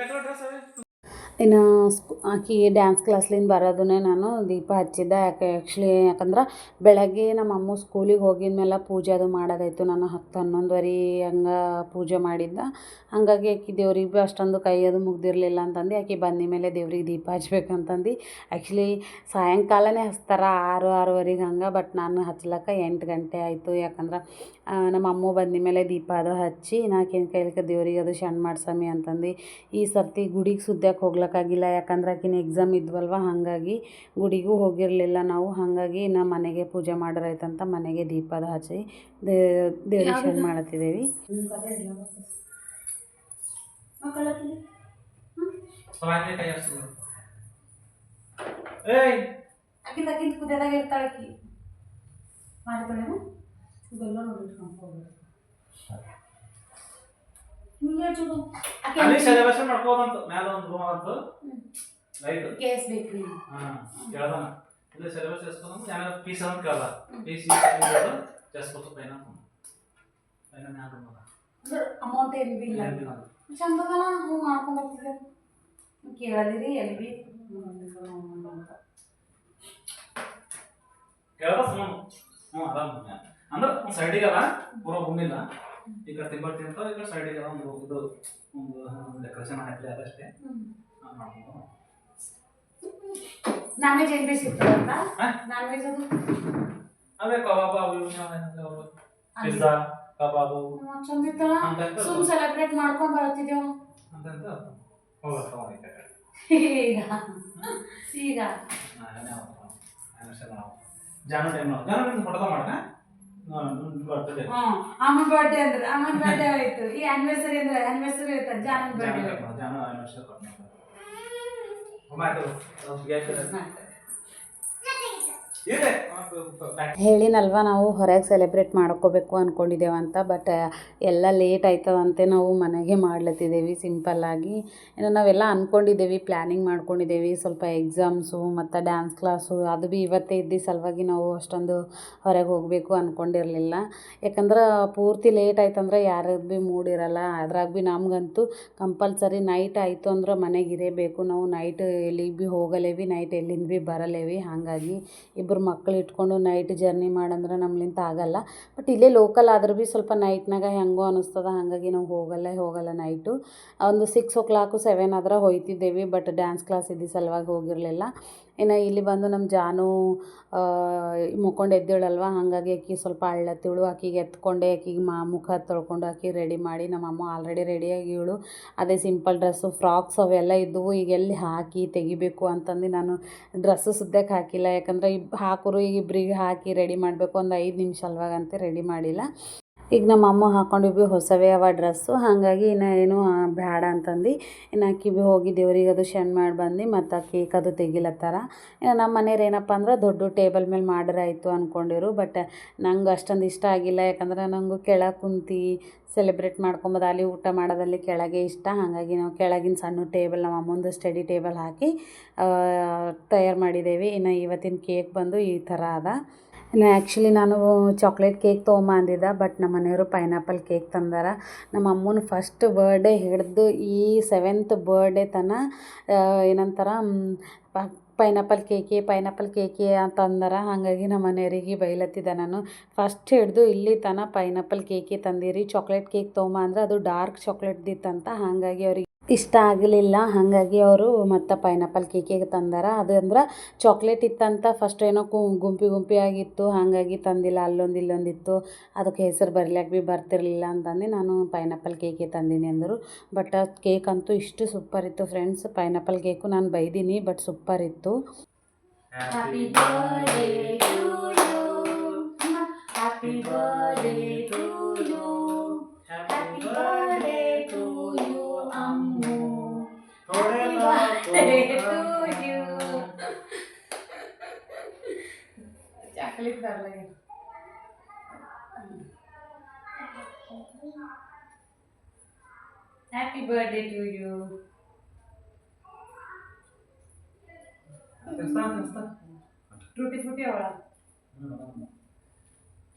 ಇನ್ನು ಆಕಿ ಡ್ಯಾನ್ಸ್ ಕ್ಲಾಸ್ಲಿಂದ ಬರೋದನ್ನೇ ನಾನು ದೀಪ ಹಚ್ಚಿದ್ದೆ. ಯಾಕಂದ್ರೆ ಬೆಳಗ್ಗೆ ನಮ್ಮ ಅಮ್ಮ ಸ್ಕೂಲಿಗೆ ಹೋಗಿದ ಮೇಲೆ ಪೂಜೆ ಅದು ಮಾಡೋದಾಯ್ತು. ನಾನು 10-11 ಹಂಗೆ ಪೂಜೆ ಮಾಡಿದ್ದೆ. ಹಾಗಾಗಿ ಆಕಿ ದೇವ್ರಿಗೆ ಭೀ ಅಷ್ಟೊಂದು ಕೈ ಅದು ಮುಗ್ದಿರಲಿಲ್ಲ ಅಂತಂದು ಆಕಿ ಬಂದ ಮೇಲೆ ದೇವ್ರಿಗೆ ದೀಪ ಹಚ್ಬೇಕಂತಂದು ಆ್ಯಕ್ಚುಲಿ ಸಾಯಂಕಾಲನೇ ಹಚ್ತಾರೆ 6-6:30 ಹಂಗೆ. ಬಟ್ ನಾನು ಹಚ್ಲಕ್ಕ 8 ಗಂಟೆ ಆಯಿತು. ಯಾಕಂದ್ರೆ ನಮ್ಮ ಅಮ್ಮ ಬಂದ ಮೇಲೆ ದೀಪ ಅದು ಹಚ್ಚಿ ನಾಕಿನ ಕೈಲಿಕ್ಕೆ ದೇವ್ರಿಗೆ ಅದು ಶಣ್ ಮಾಡ್ಸಮಿ ಅಂತಂದು ಈ ಸರ್ತಿ ಗುಡಿಗೆ ಸುದ್ಯಕ್ಕೆ ಹೋಗ್ಲಿಕ್ಕಾಗಿಲ್ಲ. ಯಾಕಂದ್ರೆ ಆಕಿನ ಎಕ್ಸಾಮ್ ಇದ್ವಲ್ವ, ಹಾಗಾಗಿ ಗುಡಿಗೂ ಹೋಗಿರಲಿಲ್ಲ ನಾವು. ಹಾಗಾಗಿ ನಮ್ಮ ಮನೆಗೆ ಪೂಜೆ ಮಾಡೋರಾಯ್ತಂತ ಮನೆಗೆ ದೀಪ ಅದು ಹಚ್ಚಿ ದೇವ್ರಿಗೆ ಶಣ್ ಮಾಡತ್ತಿದ್ದೇವೆ. ಅಕ್ಕಿಂದ ಕುದಿಯದಾಗ ಇರ್ತಾಳೆ ಆಕಿ. ಮಾಡ್ತಾಳೇನು ಇದೆಲ್ಲ ನೋಡಿ ಸೆಲೆಬ್ರೇಷನ್ ಮಾಡ್ಕೋದಂತ ಮ್ಯಾಲ ಒಂದು ರೂಮ್ ಅಂತ ಲೈಟ್ ಕೇಸ್ ಬೇಕ್ರಿ. ಕೇಳ್ದಾನ ಇಲ್ಲ ಸೆಲೆಬ್ರೇಷನ್ చేసుకుందాం ಯಾನ ಪೀಸ್ ಅಂತ ಕೇಳ್ದ. ಪೀಸ್ చేసుకుంటూ పైన పైన ಮ್ಯಾಲ ರೂಮ್ ಅದ. ಅಮೌಂಟ್ ಏನು ಬಿಲ್ಲ ಚಂದದಲ್ಲ. ಹ್ಞೂ ಮಾಡ್ಕೊಂಡು ಹೋಗ್ತಿದ್ದೆ. ಕೇಳದಿರಿ ಎಲ್ಲಿ ಬಿ ಕೇಳ್ದ ಸುಮ್ಮನೆ. ಹ್ಞೂ ಆರಾಮ ಅಂದ್ರೆ ಒಂದು ಸೈಡಿಗೆ ಅದ, ಪೂರ ಗುಂಡಿಲ್ಲ. ಈ ಕಡೆ ತಿಂಬರ್ತಿ ಅಂತ ಈ ಕಡೆ ಸೈಡಿಗೆ ಒಂದು ಇದು ಒಂದು ಡೆಕೋರೇಷನ್ ಹಾಕಲಿ ಅದಷ್ಟೇ ಮಾಡ್ಕೊಂಡು. ನಾನ್ ವೆಜ್ ಏನು ಬೇಸ್ ಇರ್ತದಂತ? ನಾನ್ ವೆಜ್ ಅದು ಅವೇ ಕಬಾಬ್ ಅವು ಪಿಜ್ಜಾ ಕಬಾಬು ಚಂದಿತ್ತಲ್ಲ. ಸುಮ್ ಸೆಲೆಬ್ರೇಟ್ ಮಾಡ್ಕೊಂಡು ಬರ್ತಿದ್ದೇವು ಅಂತಂತ ಹೋಗ್ತಾವ ಈಗ ಈಗ ಜಾನು ಟೈಮ್ ಜಾನು ಫೋಟೋ ಮಾಡೋಣ. ಅಮ್ಮನ ಬರ್ಡೇ ಅಂದ್ರೆ ಅಮ್ಮನ ಬರ್ಡೇ ಆಯ್ತು. ಈ ಆನಿವರ್ಸರಿ ಅಂದ್ರೆ ಆನಿವರ್ಸರಿ ಆಯ್ತು. ಜಾನನ್ ಬರ್ಡೇ ಜಾನು ಆನಿವರ್ಸರಿ ಇದೆ ಹೇಳಿನಲ್ವ ನಾವು ಹೊರಗೆ ಸೆಲೆಬ್ರೇಟ್ ಮಾಡ್ಕೋಬೇಕು ಅಂದ್ಕೊಂಡಿದ್ದೇವೆ ಅಂತ. ಬಟ್ ಎಲ್ಲ ಲೇಟ್ ಆಯ್ತದಂತೆ ನಾವು ಮನೆಗೆ ಮಾಡ್ಲತ್ತಿದ್ದೇವೆ ಸಿಂಪಲ್ಲಾಗಿ. ಇನ್ನು ನಾವೆಲ್ಲ ಅಂದ್ಕೊಂಡಿದ್ದೇವೆ, ಪ್ಲ್ಯಾನಿಂಗ್ ಮಾಡ್ಕೊಂಡಿದ್ದೇವೆ. ಸ್ವಲ್ಪ ಎಕ್ಸಾಮ್ಸು ಮತ್ತು ಡ್ಯಾನ್ಸ್ ಕ್ಲಾಸು ಅದು ಭೀ ಇವತ್ತೇ ಇದ್ದು ಸಲುವಾಗಿ ನಾವು ಅಷ್ಟೊಂದು ಹೊರಗೆ ಹೋಗಬೇಕು ಅಂದ್ಕೊಂಡಿರಲಿಲ್ಲ. ಯಾಕಂದ್ರೆ ಪೂರ್ತಿ ಲೇಟ್ ಆಯ್ತಂದ್ರೆ ಯಾರಿಗೆ ಭೀ ಮೂಡ್ ಇರಲ್ಲ. ಅದ್ರಾಗ ಭೀ ನಮಗಂತೂ ಕಂಪಲ್ಸರಿ ನೈಟ್ ಆಯಿತು ಅಂದ್ರೆ ಮನೆಗೆ ಇರಬೇಕು ನಾವು. ನೈಟ್ ಎಲ್ಲಿಗೆ ಭೀ ಹೋಗಲೇವಿ, ನೈಟ್ ಎಲ್ಲಿಂದ ಭೀ ಬರಲೇವಿ. ಹಾಗಾಗಿ ಇಬ್ಬರು ಮಕ್ಳು ಇಟ್ಕೊಂಡು ನೈಟ್ ಜರ್ನಿ ಮಾಡಂದ್ರೆ ನಮ್ಮಿಂದ ಆಗಲ್ಲ. ಬಟ್ ಇಲ್ಲೇ ಲೋಕಲ್ ಆದ್ರೂ ಭೀ ಸ್ವಲ್ಪ ನೈಟ್ನಾಗ ಹೆಂಗೋ ಅನ್ನಿಸ್ತದ. ಹಾಗಾಗಿ ನಾವು ಹೋಗಲ್ಲ ನೈಟು. ಒಂದು 6 o'clock 7 ಆದ್ರೆ ಹೋಗ್ತಿದ್ದೇವೆ. ಬಟ್ ಡ್ಯಾನ್ಸ್ ಕ್ಲಾಸ್ ಇದ್ದ ಸಲುವಾಗಿ ಹೋಗಿರಲಿಲ್ಲ. ಇನ್ನು ಇಲ್ಲಿ ಬಂದು ನಮ್ಮ ಜಾನು ಮುಕ್ಕೊಂಡು ಎದ್ದೇಳಲ್ವ, ಹಾಗಾಗಿ ಆಕಿ ಸ್ವಲ್ಪ ಅಳ್ಳತ್ತಿಳು. ಆಕಿಗೆ ಎತ್ಕೊಂಡೆ ಆಕಿಗೆ ಮುಖ ತೊಳ್ಕೊಂಡು ಆಕಿ ರೆಡಿ ಮಾಡಿ, ನಮ್ಮಮ್ಮ ಆಲ್ರೆಡಿ ರೆಡಿಯಾಗಿ ಇವಳು ಅದೇ ಸಿಂಪಲ್ ಡ್ರೆಸ್ಸು ಫ್ರಾಕ್ಸ್ ಅವೆಲ್ಲ ಇದ್ದವು. ಈಗ ಎಲ್ಲಿ ಹಾಕಿ ತೆಗಿಬೇಕು ಅಂತಂದು ನಾನು ಡ್ರೆಸ್ಸು ಸದ್ಯಕ್ಕೆ ಹಾಕಿಲ್ಲ. ಯಾಕಂದ್ರೆ ಹಾಕೋರು ಈಗ ಇಬ್ಬರಿಗೆ ಹಾಕಿ ರೆಡಿ ಮಾಡಬೇಕು, ಒಂದು 5 ನಿಮಿಷ ಅಲ್ವಾಗಂತ ರೆಡಿ ಮಾಡಿಲ್ಲ. ಈಗ ನಮ್ಮ ಅಮ್ಮ ಹಾಕೊಂಡು ಭೀ ಹೊಸವೇ ಅವ ಡ್ರೆಸ್ಸು. ಹಾಗಾಗಿ ಇನ್ನು ಏನು ಬೇಡ ಅಂತಂದು ಇನ್ನು ಆಕಿ ಭೀ ಹೋಗಿ ದೇವ್ರಿಗೆ ಅದು ಶಣ್ ಮಾಡಿ ಬಂದು ಮತ್ತು ಕೇಕ್ ಅದು ತೆಗಿಲತ್ತಾರ. ಇನ್ನು ನಮ್ಮ ಮನೆಯವ್ರು ಏನಪ್ಪ ಅಂದ್ರೆ ದೊಡ್ಡ ಟೇಬಲ್ ಮೇಲೆ ಮಾಡ್ರೆ ಆಯಿತು ಅಂದ್ಕೊಂಡಿರು. ಬಟ್ ನಂಗೆ ಅಷ್ಟೊಂದು ಇಷ್ಟ ಆಗಿಲ್ಲ. ಯಾಕಂದ್ರೆ ನಂಗೆ ಕೆಳಗೆ ಕುಂತು ಸೆಲೆಬ್ರೇಟ್ ಮಾಡ್ಕೊಂಬೋದು, ಅಲ್ಲಿ ಊಟ ಮಾಡೋದಲ್ಲಿ ಕೆಳಗೆ ಇಷ್ಟ. ಹಾಗಾಗಿ ನಾವು ಕೆಳಗಿನ ಸಣ್ಣ ಟೇಬಲ್ ನಮ್ಮ ಅಮ್ಮಂದು ಸ್ಟಡಿ ಟೇಬಲ್ ಹಾಕಿ ತಯಾರು ಮಾಡಿದ್ದೇವೆ. ಇನ್ನು ಇವತ್ತಿನ ಕೇಕ್ ಬಂದು ಈ ಥರ ಅದ. ಇನ್ನು ಆ್ಯಕ್ಚುಲಿ ನಾನು ಚಾಕ್ಲೇಟ್ ಕೇಕ್ ತೊಗೊಂಬ ಅಂದಿದ್ದೆ. ಬಟ್ ನಮ್ಮ ಮನೆಯವರು ಪೈನಾಪಲ್ ಕೇಕ್ ತಂದಾರ. ನಮ್ಮ ಅಮ್ಮನ ಫಸ್ಟ್ ಬರ್ಡೇ ಹಿಡಿದು ಈ 7th ಬರ್ಡೇ ತನಕ ಏನಂತಾರೆ ಪೈನಾಪಲ್ ಕೇಕೆ ಅಂತ ಅಂದಾರ. ಹಾಗಾಗಿ ನಮ್ಮ ಮನೆಯವರಿಗೆ ಬೈಲತ್ತಿದ್ದೆ ನಾನು, ಫಸ್ಟ್ ಹಿಡಿದು ಇಲ್ಲಿ ತನಕ ಪೈನಾಪಲ್ ಕೇಕೆ ತಂದಿರಿ, ಚಾಕ್ಲೇಟ್ ಕೇಕ್ ತೊಗೊಂಬ ಅಂದ್ರೆ ಅದು ಡಾರ್ಕ್ ಚಾಕ್ಲೇಟ್ದಿತ್ತಂತ. ಹಾಗಾಗಿ ಅವ್ರಿಗೆ ಇಷ್ಟ ಆಗಲಿಲ್ಲ. ಹಾಗಾಗಿ ಅವರು ಮತ್ತು ಪೈನಾಪಲ್ ಕೇಕಿಗೆ ತಂದಾರ. ಅದು ಅಂದ್ರೆ ಚಾಕ್ಲೇಟ್ ಇತ್ತಂತ ಫಸ್ಟ್ ಏನೋ ಗುಂಪಿಯಾಗಿತ್ತು, ಹಾಗಾಗಿ ತಂದಿಲ್ಲ. ಅಲ್ಲೊಂದು ಇಲ್ಲೊಂದಿತ್ತು, ಅದಕ್ಕೆ ಹೆಸರು ಬರಿಲಿಕ್ಕೆ ಭೀ ಬರ್ತಿರ್ಲಿಲ್ಲ ಅಂತಂದು ನಾನು ಪೈನಾಪಲ್ ಕೇಕೆ ತಂದೀನಿ ಅಂದರು. ಬಟ್ ಕೇಕ್ ಅಂತೂ ಇಷ್ಟು ಸೂಪರ್ ಇತ್ತು ಫ್ರೆಂಡ್ಸ್. ಪೈನಾಪಲ್ ಕೇಕು ನಾನು ಬೈದೀನಿ, ಬಟ್ ಸೂಪರ್ ಇತ್ತು. Happy birthday to you, happy birthday to you, happy birthday to you Ammu, happy birthday to you. Chocolate ಬರಲಾಗಿ happy birthday to you. Tutti frutti ಅವಳ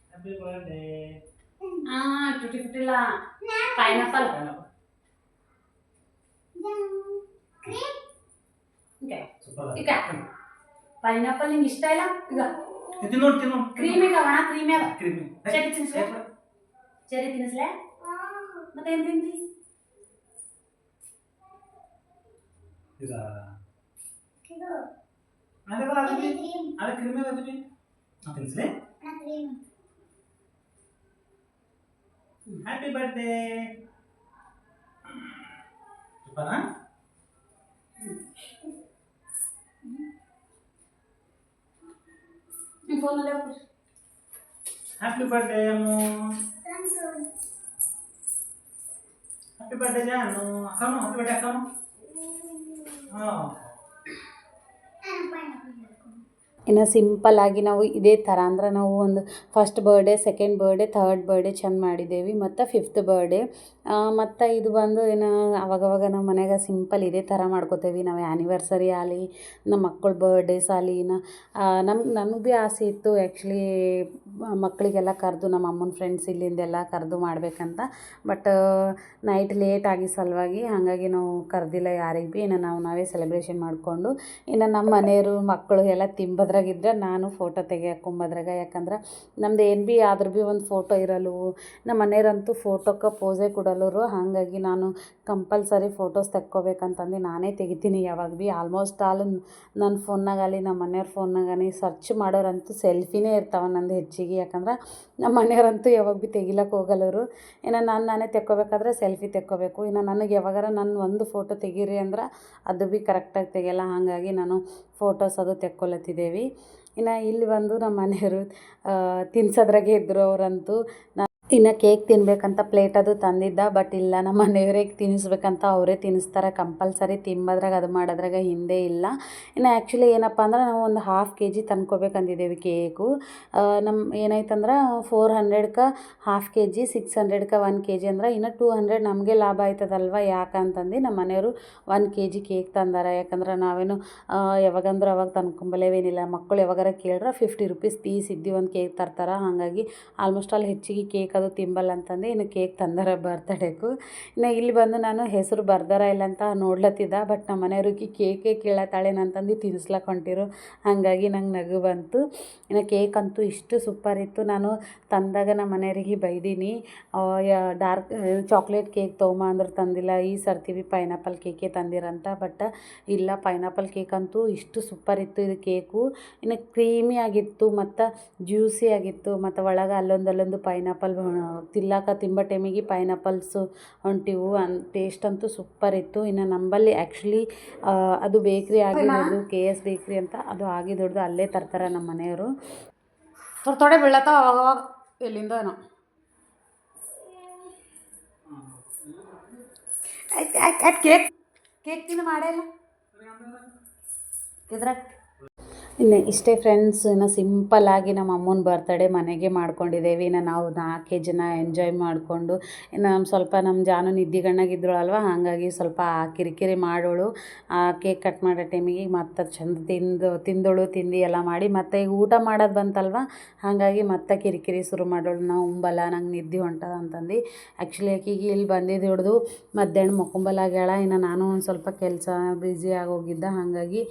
happy birthday. Tutti Frooti ಇಲ್ಲ, pineapple. ಈಗ pineapple ನಿಂಗೆ ಇಷ್ಟ ಇಲ್ಲ? ಈಗ ತಿನ್ನೋಡು ಕ್ರೀಮ್ ಈಗ ಒಣ ಕ್ರೀಮ್ ಅದ. ಚೆರಿ ತಿನ್ನಿಸ್ಲೆ, ಚೆರಿ ತಿನ್ನಿಸ್ಲೆ, ಮತ್ತೇನು ತಿಂತಿ ಈಗ? Happy birthday. ಹ್ಯಾಪಿ ಬರ್ಡೇ ಅಮ್ಮು, ಹ್ಯಾಪಿ ಬರ್ಡೇ ಜಾನು. ಅಕ್ಕನು ಹ್ಯಾಪಿ ಬರ್ಡೇ ಅಕ್ಕನು. ಹಾಂ, ಇನ್ನು ಸಿಂಪಲ್ಲಾಗಿ ನಾವು ಇದೇ ಥರ ಅಂದ್ರೆ ನಾವು ಒಂದು first birthday, second birthday, third birthday ಚೆಂದ ಮಾಡಿದ್ದೇವೆ. ಮತ್ತು 5th ಬರ್ಡೇ ಮತ್ತು ಇದು ಬಂದು ಏನು ಅವಾಗವಾಗ ನಮ್ಮ ಮನೆಯಾಗ ಸಿಂಪಲ್ ಇದೇ ಥರ ಮಾಡ್ಕೋತೇವೆ ನಾವು. ಆ್ಯನಿವರ್ಸರಿ ಆಗಲಿ, ನಮ್ಮ ಮಕ್ಕಳ ಬರ್ಡೇಸ್ ಆಗಲಿ, ನನಗೆ ಭೀ ಆಸೆ ಇತ್ತು ಆ್ಯಕ್ಚುಲಿ ಮಕ್ಕಳಿಗೆಲ್ಲ ಕರೆದು, ನಮ್ಮ ಅಮ್ಮನ ಫ್ರೆಂಡ್ಸ್ ಇಲ್ಲಿಂದೆಲ್ಲ ಕರೆದು ಮಾಡಬೇಕಂತ. ಬಟ್ ನೈಟ್ ಲೇಟ್ ಆಗಿ ಸಲುವಾಗಿ ಹಾಗಾಗಿ ನಾವು ಕರೆದಿಲ್ಲ ಯಾರಿಗೆ ಭೀ. ಇನ್ನು ನಾವೇ ಸೆಲೆಬ್ರೇಷನ್ ಮಾಡಿಕೊಂಡು, ಇನ್ನು ನಮ್ಮ ಮನೆಯವರು ಮಕ್ಕಳು ಎಲ್ಲ ತಿಂಬೋದ್ರಾಗಿದ್ದರೆ ನಾನು ಫೋಟೋ ತೆಗಿಯಾಕೊಂಬೋದ್ರಾಗ. ಯಾಕಂದ್ರೆ ನಮ್ದು ಏನು ಭೀ ಆದ್ರೂ ಭೀ ಒಂದು ಫೋಟೋ ಇರಲ್ಲವು. ನಮ್ಮ ಮನೆಯವರಂತೂ ಫೋಟೋಕ್ಕೆ ಪೋಸೇ ಕೊಡಲ್ಲರು. ಹಾಗಾಗಿ ನಾನು ಕಂಪಲ್ಸರಿ ಫೋಟೋಸ್ ತೆಕ್ಕೋಬೇಕಂತಂದು ನಾನೇ ತೆಗಿತೀನಿ ಯಾವಾಗ ಭೀ. ಆಲ್ಮೋಸ್ಟ್ ಆಲ್ ನನ್ನ ಫೋನ್ನಾಗಲಿ ನಮ್ಮ ಮನೆಯವ್ರ ಫೋನ್ನಾಗಲಿ ಸರ್ಚ್ ಮಾಡೋರಂತೂ ಸೆಲ್ಫಿನೇ ಇರ್ತಾವೆ ನಂದು ಹೆಚ್ಚಿಗೆ. ಯಾಕಂದ್ರೆ ನಮ್ಮ ಮನೆಯವರಂತೂ ಯಾವಾಗ ಭೀ ತೆಗಿಲಕ್ಕೆ ಹೋಗಲ್ಲರು. ಇನ್ನು ನಾನೇ ತೆಕ್ಕೋಬೇಕಾದ್ರೆ ಸೆಲ್ಫಿ ತೆಕ್ಕೋಬೇಕು. ಇನ್ನು ನನಗೆ ಯಾವಾಗಾರ ನನ್ನ ಒಂದು ಫೋಟೋ ತೆಗೀರಿ ಅಂದ್ರೆ ಅದು ಭೀ ಕರೆಕ್ಟಾಗಿ ತೆಗಿಯಲ್ಲ. ಹಾಗಾಗಿ ನಾನು ಫೋಟೋಸ್ ಅದು ತೆಕ್ಕೊಲತ್ತಿದ್ದೇವೆ. ಇನ್ನು ಇಲ್ಲಿ ಬಂದು ನಮ್ಮ ಮನೆಯವರು ತಿನ್ಸೋದ್ರಾಗೆ ಇದ್ದರು ಅವರಂತೂ. ಇನ್ನು ಕೇಕ್ ತಿನ್ನಬೇಕಂತ ಪ್ಲೇಟ್ ಅದು ತಂದಿದ್ದ, ಬಟ್ ಇಲ್ಲ ನಮ್ಮ ಮನೆಯವ್ರಿಗೆ ತಿನ್ನಿಸ್ಬೇಕಂತ ಅವರೇ ತಿನ್ನಿಸ್ತಾರೆ ಕಂಪಲ್ಸರಿ. ತಿಂಬೋದ್ರಾಗ ಅದು ಮಾಡೋದ್ರಾಗ ಹಿಂದೆ ಇಲ್ಲ. ಇನ್ನು ಆ್ಯಕ್ಚುಲಿ ಏನಪ್ಪ ಅಂದ್ರೆ ನಾವು ಒಂದು 1/2 kg ತಂದ್ಕೋಬೇಕಂದಿದ್ದೇವೆ ಕೇಕು. ನಮ್ಮ ಏನಾಯ್ತಂದ್ರೆ 400ಕ್ಕೆ 1/2 kg, 600ಕ್ಕೆ 1 kg ಅಂದ್ರೆ ಇನ್ನು 200 ನಮಗೆ ಲಾಭ ಆಯ್ತದಲ್ವ. ಯಾಕಂತಂದು ನಮ್ಮ ಮನೆಯವರು 1 kg ಕೇಕ್ ತಂದಾರ. ಯಾಕಂದ್ರೆ ನಾವೇನು ಯಾವಾಗಂದ್ರೆ ಅವಾಗ ತಂದ್ಕೊಂಬಲೇವೇನಿಲ್ಲ. ಮಕ್ಕಳು ಯಾವಾಗಾರ ಕೇಳ್ರೆ 50 ರೂಪೀಸ್ ಪೀಸ್ ಇದ್ದು ಒಂದು ಕೇಕ್ ತರ್ತಾರೆ. ಹಾಗಾಗಿ ಆಲ್ಮೋಸ್ಟ್ ಆಲ್ ಹೆಚ್ಚಿಗೆ ಕೇಕ್ ಅದು ತಿಂಬಲ್ಲ ಅಂತಂದು ಇನ್ನು ಕೇಕ್ ತಂದಾರ ಬರ್ತಡೇಗೂ. ಇನ್ನು ಇಲ್ಲಿ ಬಂದು ನಾನು ಹೆಸರು ಬರ್ದಾರ ಇಲ್ಲ ಅಂತ ನೋಡ್ಲತ್ತಿದ್ದ, ಬಟ್ ನಮ್ಮ ಮನೆಯವ್ರಿಗೆ ಕೇಕೇ ಕೇಳತ್ತಾಳೇನಂತಂದು ತಿನ್ನಿಸ್ಲಕ್ಕೆ ಹೊಂಟಿರು. ಹಾಗಾಗಿ ನಂಗೆ ನಗು ಬಂತು. ಇನ್ನು ಕೇಕ್ ಅಂತೂ ಇಷ್ಟು ಸೂಪರ್ ಇತ್ತು. ನಾನು ತಂದಾಗ ನಮ್ಮ ಮನೆಯವ್ರಿಗೆ ಬೈದೀನಿ, ಡಾರ್ಕ್ ಚಾಕ್ಲೇಟ್ ಕೇಕ್ ತೊಗೊಂಬ ಅಂದ್ರೆ ತಂದಿಲ್ಲ, ಈ ಸರ್ತಿ ಪೈನಾಪಲ್ ಕೇಕೇ ತಂದಿರಂತ. ಬಟ್ ಇಲ್ಲ, ಪೈನಾಪಲ್ ಕೇಕ್ ಅಂತೂ ಇಷ್ಟು ಸೂಪರ್ ಇತ್ತು ಇದು ಕೇಕು. ಇನ್ನು ಕ್ರೀಮಿ ಆಗಿತ್ತು ಮತ್ತು ಜ್ಯೂಸಿ ಆಗಿತ್ತು. ಮತ್ತು ಒಳಗೆ ಅಲ್ಲೊಂದು ಪೈನಾಪಲ್ ತಿಂಬ ಟೈಮಿಗೆ ಪೈನಾಪಲ್ಸು ಹೊಂಟಿವು. ಟೇಸ್ಟ್ ಅಂತೂ ಸೂಪರ್ ಇತ್ತು. ಇನ್ನು ನಂಬಲ್ಲಿ ಆ್ಯಕ್ಚುಲಿ ಅದು ಬೇಕ್ರಿ ಆಗಿರೋದು KS ಬೇಕ್ರಿ ಅಂತ, ಅದು ಆಗಿದೊಡ್ದು ಅಲ್ಲೇ ತರ್ತಾರೆ ನಮ್ಮ ಮನೆಯವರು. ಥೊಡೆ ಬೀಳತ್ತಾವ ಅವಾಗ ಎಲ್ಲಿಂದ ಏನೋ. ಆಯ್ತು ಕೇಕ್ ತಿನ್ನು ಮಾಡೇ ಇಲ್ಲ ಇದ್ರಾಗ. ಇನ್ನು ಇಷ್ಟೇ ಫ್ರೆಂಡ್ಸ್, ಇನ್ನು ಸಿಂಪಲ್ಲಾಗಿ ನಮ್ಮ ಅಮ್ಮನ ಬರ್ತಡೇ ಮನೆಗೆ ಮಾಡ್ಕೊಂಡಿದ್ದೇವೆ. ಇನ್ನು ನಾವು 4 ಜನ ಎಂಜಾಯ್ ಮಾಡಿಕೊಂಡು, ಇನ್ನು ಸ್ವಲ್ಪ ನಮ್ಮ ಜಾನು ನಿದ್ದೆಗಣ್ಣಾಗಿದ್ದಳಲ್ವ, ಹಾಗಾಗಿ ಸ್ವಲ್ಪ ಕಿರಿಕಿರಿ ಮಾಡೋಳು. ಕೇಕ್ ಕಟ್ ಮಾಡೋ ಟೈಮಿಗೆ ಮತ್ತು ಚಂದ ತಿಂದಳು. ತಿಂದು ಎಲ್ಲ ಮಾಡಿ ಮತ್ತು ಈಗ ಊಟ ಮಾಡೋದು ಬಂತಲ್ವ, ಹಾಗಾಗಿ ಮತ್ತೆ ಕಿರಿಕಿರಿ ಶುರು ಮಾಡೋಳು. ನಾವು ಉಂಬಲ್ಲ, ನಂಗೆ ನಿದ್ದೆ ಹೊಂಟದ ಅಂತಂದು. ಆ್ಯಕ್ಚುಲಿ ಆಕೆಗೆ ಇಲ್ಲಿ ಬಂದಿದ್ದು ಹಿಡ್ದು ಮಧ್ಯಾಹ್ನ ಮಕ್ಕೊಂಬಲಾಗ್ಯಾಳ. ಇನ್ನು ನಾನು ಒಂದು ಸ್ವಲ್ಪ ಕೆಲಸ ಬ್ಯುಸಿ ಆಗೋಗಿದ್ದ, ಹಾಗಾಗಿ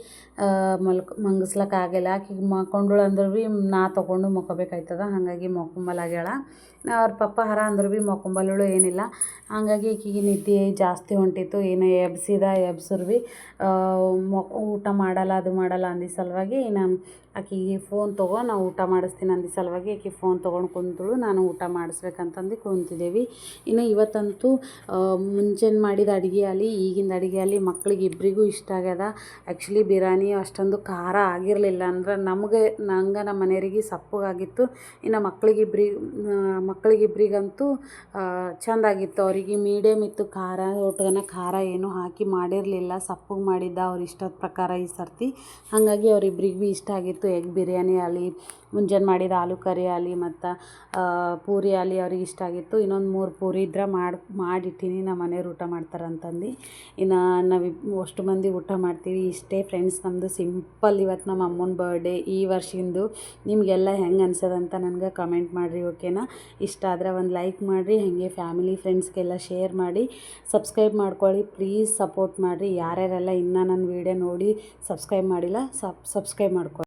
ಮಂಗಿಸ್ಲಕ್ಕ ಆಗಿಲ್ಲ. ಆಕೆಗೆ ಮಕ್ಕೊಂಡಳು ಅಂದ್ರೆ ಭೀ ನಾ ತೊಗೊಂಡು ಮಕ್ಕೋಬೇಕಾಯ್ತದ, ಹಾಗಾಗಿ ಮಕ್ಕೊಂಬಲಾಗ್ಯಾಳ. ಅವ್ರ ಪಪ್ಪ ಹರ ಅಂದ್ರೆ ಭೀ ಮಕ್ಕೊಂಬಲ್ಲಳು ಏನಿಲ್ಲ. ಹಾಗಾಗಿ ಈಕೆಗೆ ನಿದ್ದೆ ಜಾಸ್ತಿ ಹೊಂಟಿತ್ತು. ಏನು ಎಬ್ಸಿರು ಭೀ ಊಟ ಮಾಡಲ್ಲ, ಅದು ಮಾಡಲ್ಲ ಅಂದ ಸಲುವಾಗಿ ಇನ್ನು ಆಕೆಗೆ ಫೋನ್ ತೊಗೊ, ನಾವು ಊಟ ಮಾಡಿಸ್ತೀನಿ ಅಂದ ಸಲುವಾಗಿ ಆಕೆ ಫೋನ್ ತೊಗೊಂಡು ಕುಂತಳು. ನಾನು ಊಟ ಮಾಡಿಸ್ಬೇಕಂತಂದು ಕುಂತಿದ್ದೇವೆ. ಇನ್ನು ಇವತ್ತಂತೂ ಮುಂಚೆನೆ ಮಾಡಿದ ಅಡುಗೆ ಆಗಲಿ ಈಗಿಂದ ಅಡುಗೆ ಆಗಲಿ ಮಕ್ಳಿಗೆ ಇಬ್ಬರಿಗೂ ಇಷ್ಟ ಆಗ್ಯದ. ಆ್ಯಕ್ಚುಲಿ ಬಿರಿಯಾನಿ ಅಷ್ಟೊಂದು ಖಾರ ಆಗಿರಲಿಲ್ಲ. ಅಂದ್ರೆ ನಂಗೆ ನಮ್ಮ ಮನೆಯವರಿಗೆ ಸಪ್ಪಗಾಗಿತ್ತು. ಇನ್ನು ಮಕ್ಕಳಿಗಿಬ್ರಿಗಂತೂ ಚೆಂದಾಗಿತ್ತು. ಅವರಿಗೆ ಮೀಡಿಯಮ್ ಇತ್ತು ಖಾರ. ಒಟ್ಗನ ಖಾರ ಏನೂ ಹಾಕಿ ಮಾಡಿರಲಿಲ್ಲ, ಸಪ್ಪಗೆ ಮಾಡಿದ್ದ ಅವ್ರ ಇಷ್ಟದ ಪ್ರಕಾರ ಈ ಸರ್ತಿ. ಹಾಗಾಗಿ ಅವರಿಬ್ರಿಗೆ ಭೀ ಇಷ್ಟ ಆಗಿತ್ತು. ಎಗ್ ಬಿರಿಯಾನಿ ಆಗಲಿ, ಮುಂಜಾನೆ ಮಾಡಿದ ಆಲೂ ಕರಿ ಆಗಲಿ ಮತ್ತು ಪೂರಿ ಆಗಲಿ ಅವ್ರಿಗೆ ಇಷ್ಟ ಆಗಿತ್ತು. ಇನ್ನೊಂದು 3 ಪೂರಿ ಇದ್ರೆ ಮಾಡಿಟ್ಟಿನಿ, ನಮ್ಮ ಮನೆಯವ್ರು ಊಟ ಮಾಡ್ತಾರಂತಂದು. ಇನ್ನು ನಾವು ಅಷ್ಟು ಮಂದಿ ಊಟ ಮಾಡ್ತೀವಿ. ಇಷ್ಟೇ ಫ್ರೆಂಡ್ಸ್, ನಮ್ಮದು ಸಿಂಪಲ್ ಇವತ್ತು ನಮ್ಮ ಅಮ್ಮನ ಬರ್ಡೇ ಈ ವರ್ಷಿಂದು. ನಿಮಗೆಲ್ಲ ಹೆಂಗೆ ಅನ್ಸೋದಂತ ನನಗೆ ಕಮೆಂಟ್ ಮಾಡಿರಿ, ಓಕೆನಾ? ಇಷ್ಟ ಆದರೆ ಒಂದು ಲೈಕ್ ಮಾಡಿರಿ, ಹಾಗೆ ಫ್ಯಾಮಿಲಿ ಫ್ರೆಂಡ್ಸ್ಗೆಲ್ಲ ಶೇರ್ ಮಾಡಿ, ಸಬ್ಸ್ಕ್ರೈಬ್ ಮಾಡ್ಕೊಳ್ಳಿ. ಪ್ಲೀಸ್ ಸಪೋರ್ಟ್ ಮಾಡಿರಿ. ಯಾರ್ಯಾರೆಲ್ಲ ಇನ್ನೂ ನನ್ನ ವೀಡಿಯೋ ನೋಡಿ ಸಬ್ಸ್ಕ್ರೈಬ್ ಮಾಡಿಲ್ಲ, ಸಬ್ಸ್ಕ್ರೈಬ್ ಮಾಡ್ಕೊಳ್ಳಿ.